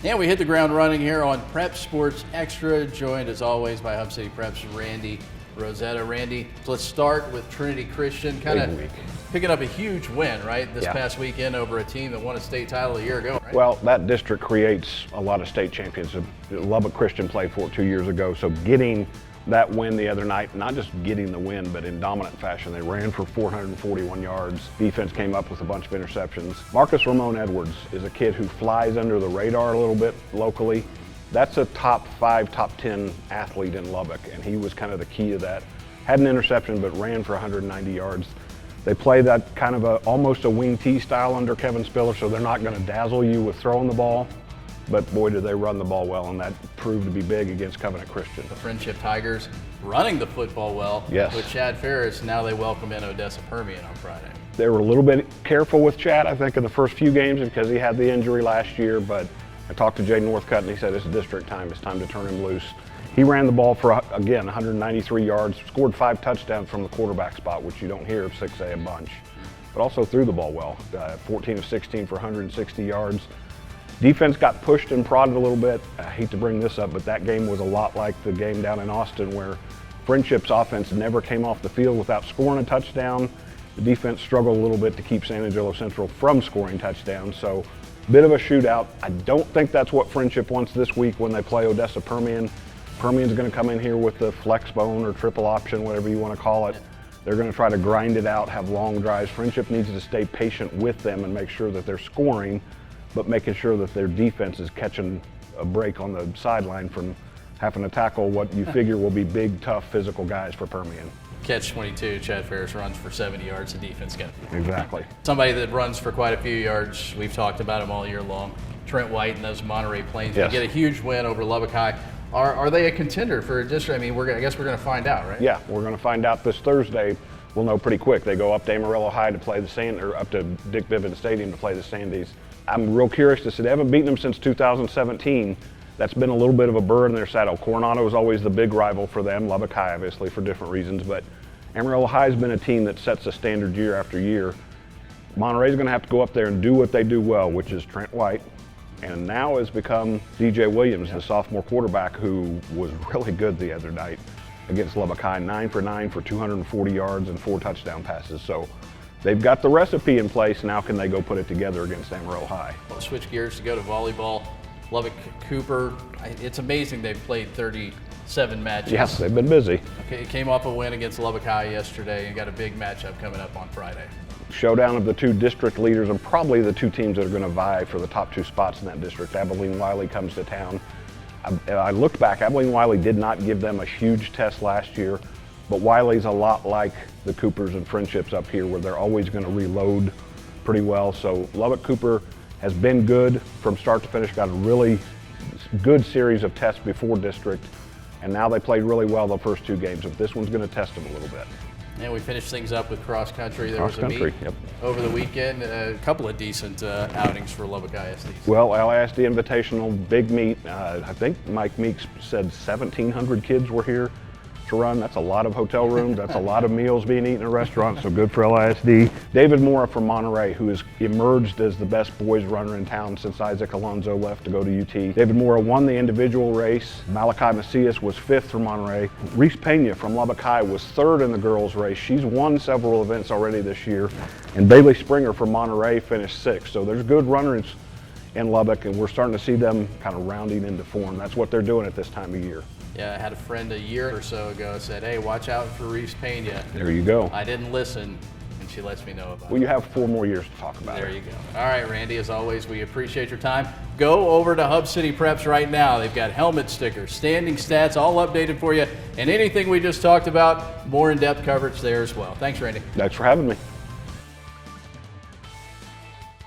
And we hit the ground running here on Prep Sports Extra, joined as always by Hub City Prep's Randy Rosetta. Randy, let's start with Trinity Christian, kind of picking up a huge win, right, this past weekend over a team that won a state title a year ago, right? Well, that district creates a lot of state champions. Lubbock Christian played for it 2 years ago, so getting that win the other night, not just getting the win, but in dominant fashion. They ran for 441 yards. Defense came up with a bunch of interceptions. Marcus Ramon Edwards is a kid who flies under the radar a little bit locally. That's a top 5, top 10 athlete in Lubbock, and he was kind of the key to that. Had an interception, but ran for 190 yards. They play that kind of almost a wing T style under Kevin Spiller, so they're not going to dazzle you with throwing the ball. But boy, did they run the ball well, and that proved to be big against Covenant Christian. The Friendship Tigers running the football well with Chad Ferris. Now they welcome in Odessa Permian on Friday. They were a little bit careful with Chad, I think, in the first few games because he had the injury last year, but I talked to Jay Northcutt, and he said it's district time. It's time to turn him loose. He ran the ball for, again, 193 yards, scored 5 touchdowns from the quarterback spot, which you don't hear of 6A a bunch, but also threw the ball well, 14 of 16 for 160 yards. Defense got pushed and prodded a little bit. I hate to bring this up, but that game was a lot like the game down in Austin where Friendship's offense never came off the field without scoring a touchdown. The defense struggled a little bit to keep San Angelo Central from scoring touchdowns, so bit of a shootout. I don't think that's what Friendship wants this week when they play Odessa Permian. Permian's going to come in here with the flex bone or triple option, whatever you want to call it. They're going to try to grind it out, have long drives. Friendship needs to stay patient with them and make sure that they're scoring, but making sure that their defense is catching a break on the sideline from having to tackle what you figure will be big, tough, physical guys for Permian. Catch 22, Chad Ferris runs for 70 yards, the defense got Exactly. Somebody that runs for quite a few yards, we've talked about him all year long, Trent White and those Monterey Plains. They get a huge win over Lubbock High. Are they a contender for a district? I mean, I guess we're going to find out, right? Yeah, we're going to find out this Thursday. We'll know pretty quick. They go up to Amarillo High to play or up to Dick Bivens Stadium to play the Sandies. I'm real curious to see. They haven't beaten them since 2017. That's been a little bit of a burr in their saddle. Coronado is always the big rival for them. Lubbock High, obviously, for different reasons. But Amarillo High has been a team that sets a standard year after year. Monterey's going to have to go up there and do what they do well, which is Trent White. And now has become DJ Williams, the sophomore quarterback, who was really good the other night against Lubbock High. 9 for 9 for 240 yards and 4 touchdown passes. So they've got the recipe in place. Now can they go put it together against Amarillo High? We'll switch gears to go to volleyball. Lubbock Cooper, it's amazing they've played 37 matches. Yes, they've been busy. Okay, came off a win against Lubbock High yesterday and got a big matchup coming up on Friday. Showdown of the 2 district leaders and probably the 2 teams that are going to vie for the top 2 spots in that district. Abilene Wiley comes to town. I looked back, Abilene Wiley did not give them a huge test last year, but Wiley's a lot like the Coopers and Friendships up here where they're always going to reload pretty well. So Lubbock Cooper has been good from start to finish, got a really good series of tests before district, and now they played really well the first 2 games. But this one's going to test them a little bit. And we finished things up with cross country. There was a meet over the weekend, a couple of decent outings for Lubbock ISD. Well, LISD Invitational, big meet. I think Mike Meeks said 1,700 kids were here to run. That's a lot of hotel rooms. That's a lot of meals being eaten in a restaurant, so good for LISD. David Mora from Monterey, who has emerged as the best boys runner in town since Isaac Alonso left to go to UT. David Mora won the individual race. Malachi Macias was 5th from Monterey. Reese Pena from Lubbock High was 3rd in the girls' race. She's won several events already this year. And Bailey Springer from Monterey finished 6th. So there's good runners in Lubbock, and we're starting to see them kind of rounding into form. That's what they're doing at this time of year. Yeah, I had a friend a year or so ago said, hey, watch out for Reese Pena. There you go. I didn't listen, and she lets me know about it. Well, you have 4 more years to talk about it. There you go. All right, Randy, as always, we appreciate your time. Go over to Hub City Preps right now. They've got helmet stickers, standing stats, all updated for you, and anything we just talked about, more in-depth coverage there as well. Thanks, Randy. Thanks for having me.